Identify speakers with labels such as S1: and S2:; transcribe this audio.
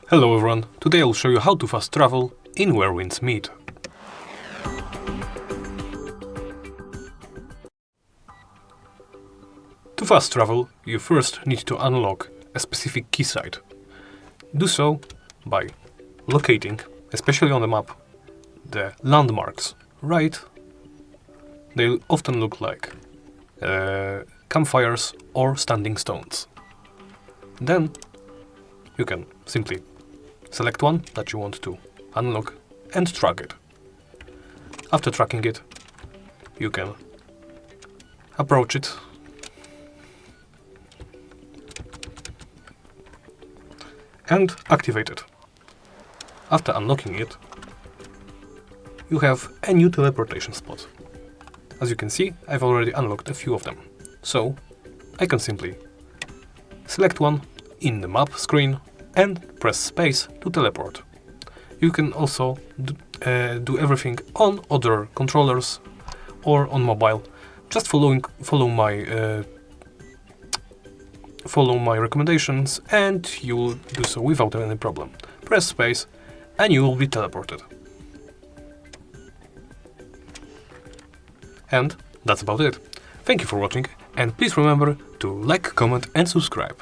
S1: Hello everyone, today I'll show you how to fast travel in Where Winds Meet. To fast travel, you first need to unlock a specific keysight. Do so by locating, especially on the map, the landmarks. Right? They often look like campfires or standing stones. Then you can simply select one that you want to unlock and track it. After tracking it, you can approach it and activate it. After unlocking it, you have a new teleportation spot. As you can see, I've already unlocked a few of them. So I can simply select one in the map screen and press space to teleport. You can also do everything on other controllers or on mobile. Just follow my recommendations and you will do so without any problem. Press space and you will be teleported. And that's about it. Thank you for watching and please remember to like, comment and subscribe.